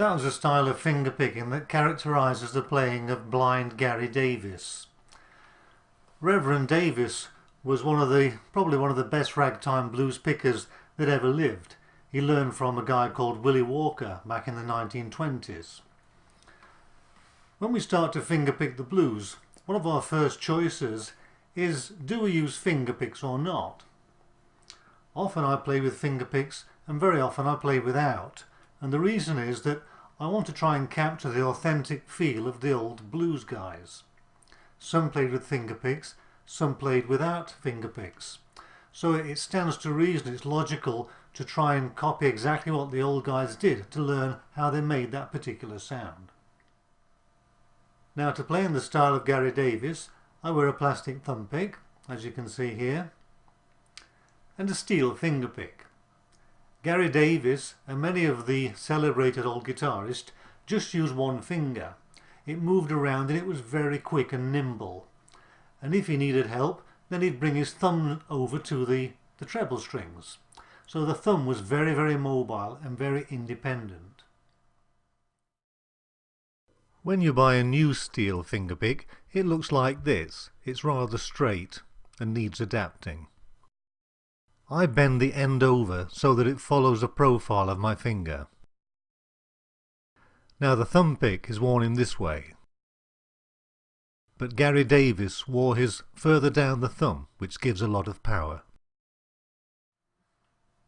That was a style of fingerpicking that characterises the playing of blind Gary Davis. Reverend Davis was probably one of the best ragtime blues pickers that ever lived. He learned from a guy called Willie Walker back in the 1920s. When we start to fingerpick the blues, one of our first choices is, do we use fingerpicks or not? Often I play with fingerpicks and very often I play without, and the reason is that I want to try and capture the authentic feel of the old blues guys. Some played with fingerpicks, some played without fingerpicks. So it stands to reason, it's logical to try and copy exactly what the old guys did to learn how they made that particular sound. Now, to play in the style of Gary Davis, I wear a plastic thumb pick, as you can see here, and a steel finger pick. Gary Davis and many of the celebrated old guitarists just used one finger. It moved around and it was very quick and nimble. And if he needed help, then he'd bring his thumb over to the treble strings. So the thumb was very, very mobile and very independent. When you buy a new steel fingerpick, it looks like this. It's rather straight and needs adapting. I bend the end over so that it follows the profile of my finger. Now the thumb pick is worn in this way, but Gary Davis wore his further down the thumb, which gives a lot of power.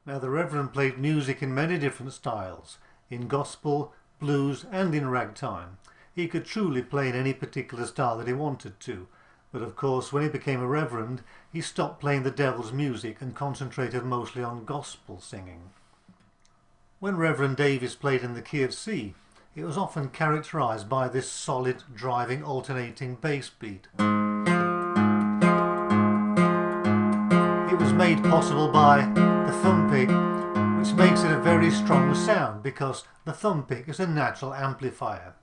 Now the Reverend played music in many different styles, in gospel, blues and in ragtime. He could truly play in any particular style that he wanted to. But of course, when he became a reverend, he stopped playing the devil's music and concentrated mostly on gospel singing. When Reverend Davis played in the key of C, it was often characterised by this solid, driving, alternating bass beat. It was made possible by the thumb pick, which makes it a very strong sound because the thumb pick is a natural amplifier.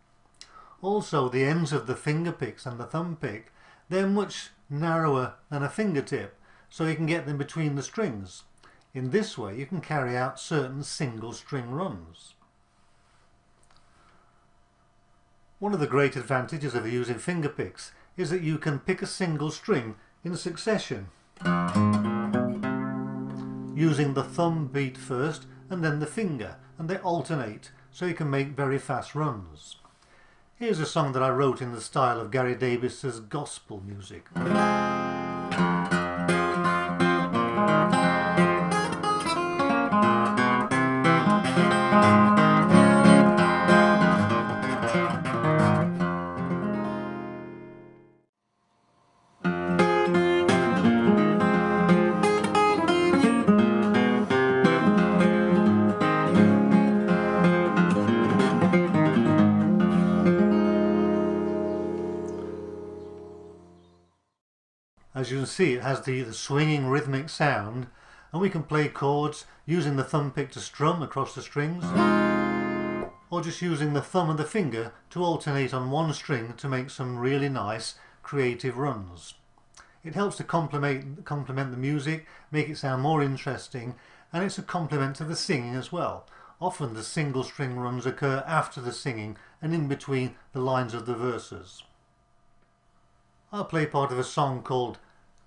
Also, the ends of the finger picks and the thumb pick, they're much narrower than a fingertip, so you can get them between the strings. In this way you can carry out certain single string runs. One of the great advantages of using fingerpicks is that you can pick a single string in succession, using the thumb beat first and then the finger, and they alternate, so you can make very fast runs. Here's a song that I wrote in the style of Gary Davis's gospel music. As you can see, it has the swinging rhythmic sound, and we can play chords using the thumb pick to strum across the strings, or just using the thumb and the finger to alternate on one string to make some really nice creative runs. It helps to complement the music, make it sound more interesting, and it's a complement to the singing as well. Often the single string runs occur after the singing and in between the lines of the verses. I'll play part of a song called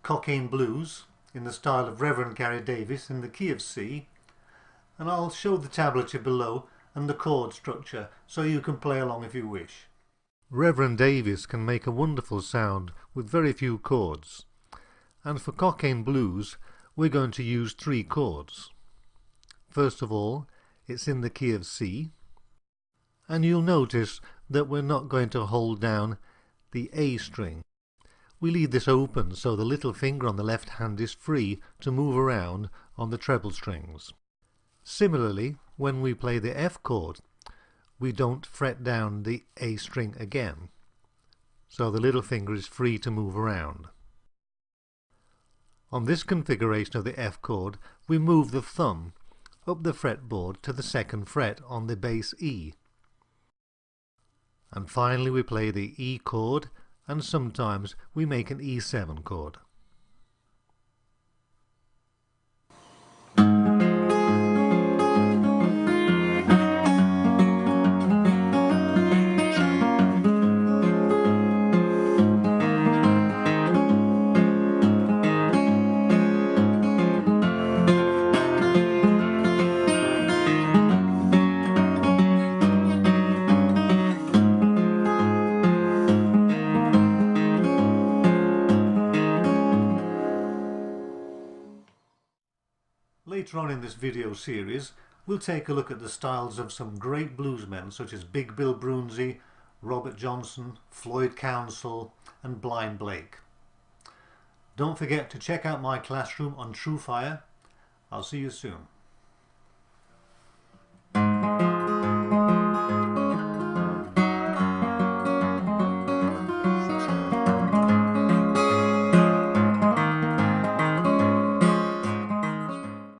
Cocaine Blues in the style of Reverend Gary Davis in the key of C, and I'll show the tablature below and the chord structure so you can play along if you wish. Reverend Davis can make a wonderful sound with very few chords, and for Cocaine Blues we're going to use 3 chords. First of all, it's in the key of C, and you'll notice that we're not going to hold down the A string. We leave this open so the little finger on the left hand is free to move around on the treble strings. Similarly, when we play the F chord, we don't fret down the A string again, so the little finger is free to move around. On this configuration of the F chord, we move the thumb up the fretboard to the 2nd fret on the bass E. And finally we play the E chord, and sometimes we make an E7 chord. Later on in this video series, we'll take a look at the styles of some great bluesmen such as Big Bill Broonzy, Robert Johnson, Floyd Council and Blind Blake. Don't forget to check out my classroom on TrueFire. I'll see you soon.